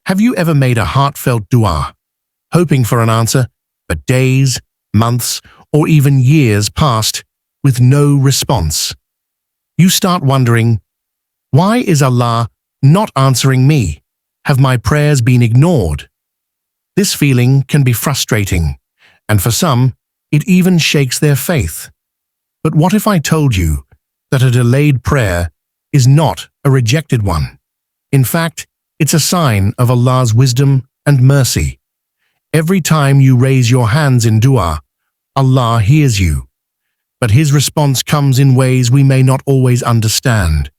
Have you ever made a heartfelt dua, hoping for an answer, but days, months, or even years passed with no response? You start wondering, why is Allah not answering me? Have my prayers been ignored? This feeling can be frustrating, and for some, it even shakes their faith. But what if I told you that a delayed prayer is not a rejected one? In fact, it's a sign of Allah's wisdom and mercy. Every time you raise your hands in dua, Allah hears you. But His response comes in ways we may not always understand.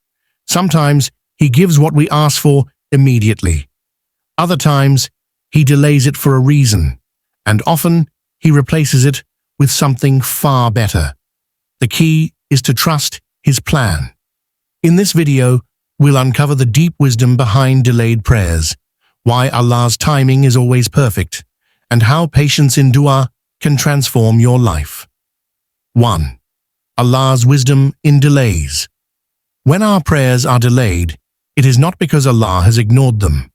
Sometimes He gives what we ask for immediately. Other times, He delays it for a reason, and often He replaces it with something far better. The key is to trust His plan. In this video, we'll uncover the deep wisdom behind delayed prayers, why Allah's timing is always perfect, and how patience in dua can transform your life. 1. Allah's wisdom in delays. When our prayers are delayed, it is not because Allah has ignored them.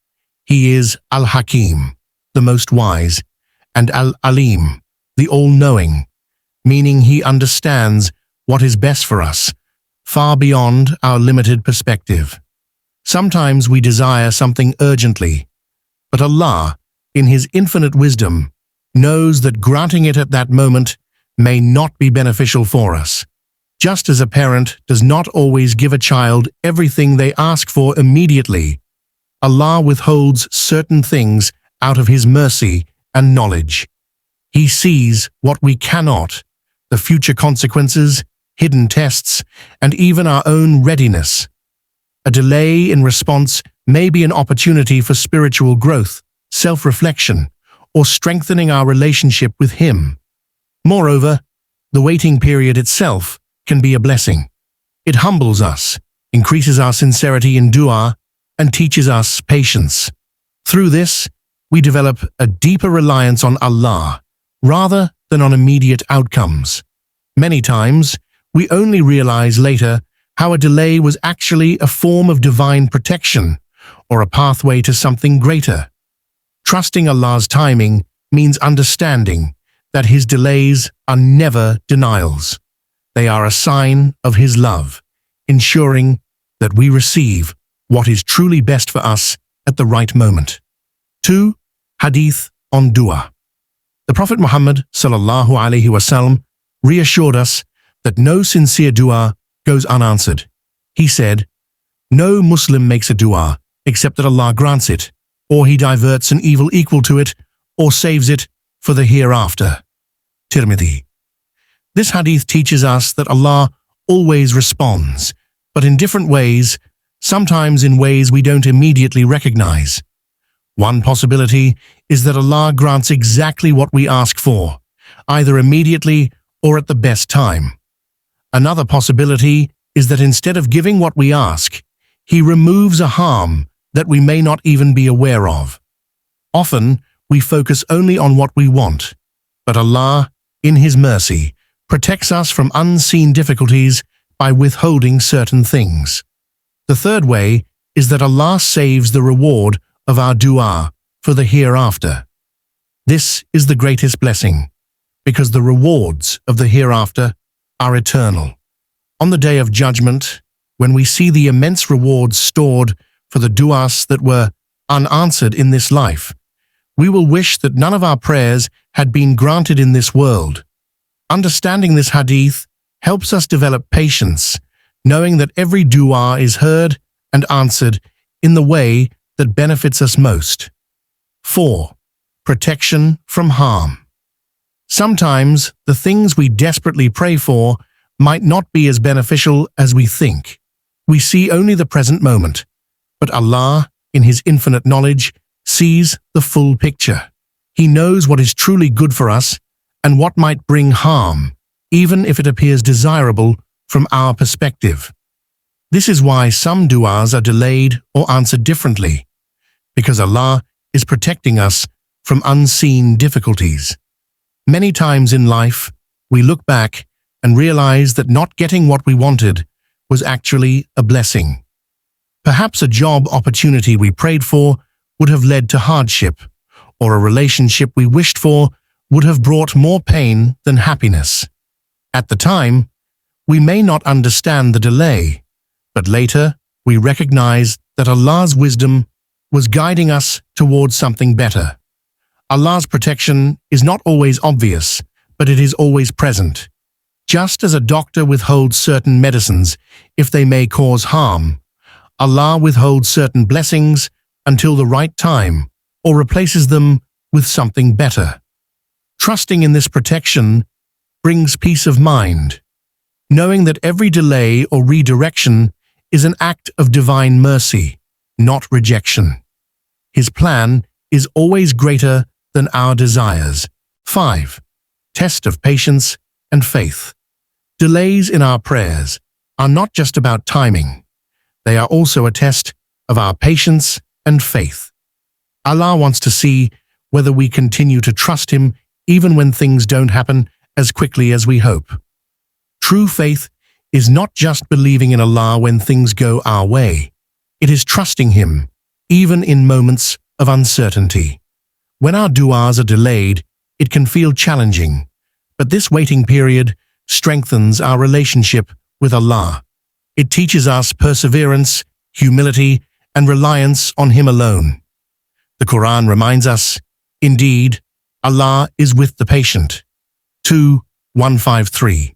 He is Al-Hakim, the most wise, and Al-Alim, the all-knowing, meaning He understands what is best for us, far beyond our limited perspective. Sometimes we desire something urgently, but Allah, in His infinite wisdom, knows that granting it at that moment may not be beneficial for us. Just as a parent does not always give a child everything they ask for immediately, Allah withholds certain things out of His mercy and knowledge. He sees what we cannot, the future consequences, hidden tests, and even our own readiness. A delay in response may be an opportunity for spiritual growth, self-reflection, or strengthening our relationship with Him. Moreover, the waiting period itself can be a blessing. It humbles us, increases our sincerity in dua, and teaches us patience. Through this, we develop a deeper reliance on Allah, rather than on immediate outcomes. Many times, we only realize later how a delay was actually a form of divine protection or a pathway to something greater. Trusting Allah's timing means understanding that His delays are never denials. They are a sign of His love, ensuring that we receive what is truly best for us at the right moment. 2. Hadith on dua. The Prophet Muhammad ﷺ reassured us that no sincere dua goes unanswered. He said, "No Muslim makes a dua except that Allah grants it, or He diverts an evil equal to it, or saves it for the hereafter." Tirmidhi. This hadith teaches us that Allah always responds, but in different ways, sometimes in ways we don't immediately recognize. One possibility is that Allah grants exactly what we ask for, either immediately or at the best time. Another possibility is that instead of giving what we ask, He removes a harm that we may not even be aware of. Often, we focus only on what we want, but Allah, in His mercy, protects us from unseen difficulties by withholding certain things. The third way is that Allah saves the reward of our dua for the hereafter. This is the greatest blessing, because the rewards of the hereafter are eternal. On the Day of Judgment, when we see the immense rewards stored for the duas that were unanswered in this life, we will wish that none of our prayers had been granted in this world. Understanding this hadith helps us develop patience, knowing that every dua is heard and answered in the way that benefits us most. 4. Protection from harm. Sometimes the things we desperately pray for might not be as beneficial as we think. We see only the present moment, but Allah, in His infinite knowledge, sees the full picture. He knows what is truly good for us and what might bring harm, even if it appears desirable from our perspective. This is why some duas are delayed or answered differently, because Allah is protecting us from unseen difficulties. Many times in life, we look back and realize that not getting what we wanted was actually a blessing. Perhaps a job opportunity we prayed for would have led to hardship, or a relationship we wished for would have brought more pain than happiness. At the time, we may not understand the delay, but later we recognize that Allah's wisdom was guiding us towards something better. Allah's protection is not always obvious, but it is always present. Just as a doctor withholds certain medicines if they may cause harm, Allah withholds certain blessings until the right time or replaces them with something better. Trusting in this protection brings peace of mind, knowing that every delay or redirection is an act of divine mercy, not rejection. His plan is always greater than our desires. 5. Test of patience and faith. Delays in our prayers are not just about timing. They are also a test of our patience and faith. Allah wants to see whether we continue to trust Him even when things don't happen as quickly as we hope. True faith is not just believing in Allah when things go our way. It is trusting Him, even in moments of uncertainty. When our du'as are delayed, it can feel challenging, but this waiting period strengthens our relationship with Allah. It teaches us perseverance, humility, and reliance on Him alone. The Quran reminds us, "Indeed, Allah is with the patient." 2:153.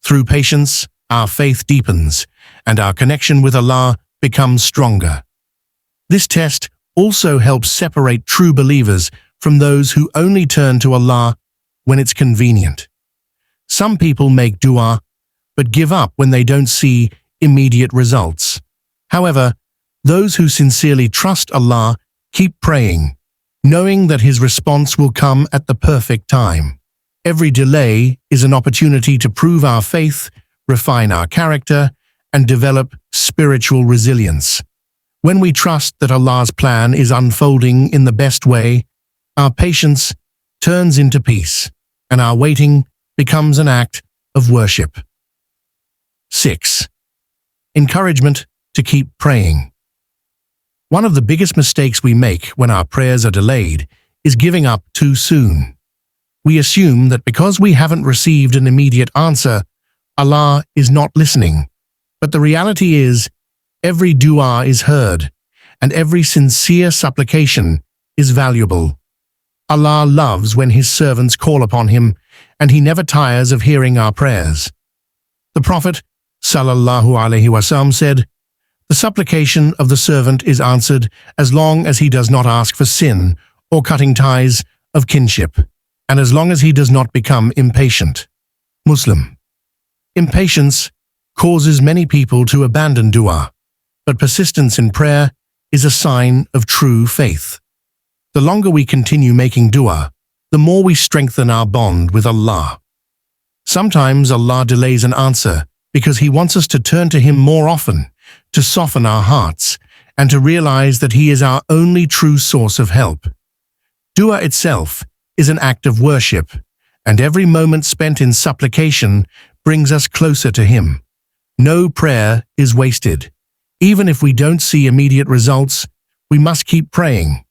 Through patience, our faith deepens, and our connection with Allah becomes stronger. This test also helps separate true believers from those who only turn to Allah when it's convenient. Some people make dua, but give up when they don't see immediate results. However, those who sincerely trust Allah keep praying, knowing that His response will come at the perfect time. Every delay is an opportunity to prove our faith, refine our character, and develop spiritual resilience. When we trust that Allah's plan is unfolding in the best way, our patience turns into peace, and our waiting becomes an act of worship. 6. Encouragement to keep praying. One of the biggest mistakes we make when our prayers are delayed is giving up too soon. We assume that because we haven't received an immediate answer, Allah is not listening. But the reality is, every dua is heard, and every sincere supplication is valuable. Allah loves when His servants call upon Him, and He never tires of hearing our prayers. The Prophet ﷺ said, "The supplication of the servant is answered as long as he does not ask for sin or cutting ties of kinship, and as long as he does not become impatient." Muslim. Impatience causes many people to abandon dua, but persistence in prayer is a sign of true faith. The longer we continue making dua, the more we strengthen our bond with Allah. Sometimes Allah delays an answer because He wants us to turn to Him more often, to soften our hearts, and to realize that He is our only true source of help. Dua itself is an act of worship, and every moment spent in supplication brings us closer to Him. No prayer is wasted. Even if we don't see immediate results, we must keep praying,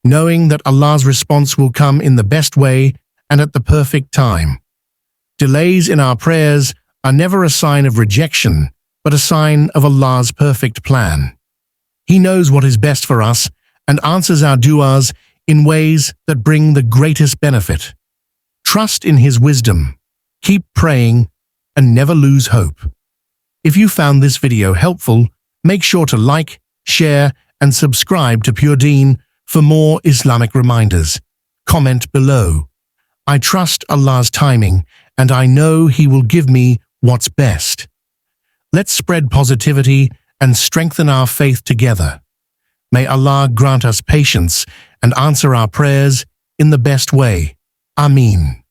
knowing that Allah's response will come in the best way and at the perfect time. Delays in our prayers are never a sign of rejection, but a sign of Allah's perfect plan. He knows what is best for us and answers our du'as in ways that bring the greatest benefit. Trust in His wisdom, keep praying, and never lose hope. If you found this video helpful, make sure to like, share, and subscribe to Pure Deen for more Islamic reminders. Comment below. I trust Allah's timing, and I know He will give me what's best. Let's spread positivity and strengthen our faith together. May Allah grant us patience and answer our prayers in the best way. Ameen.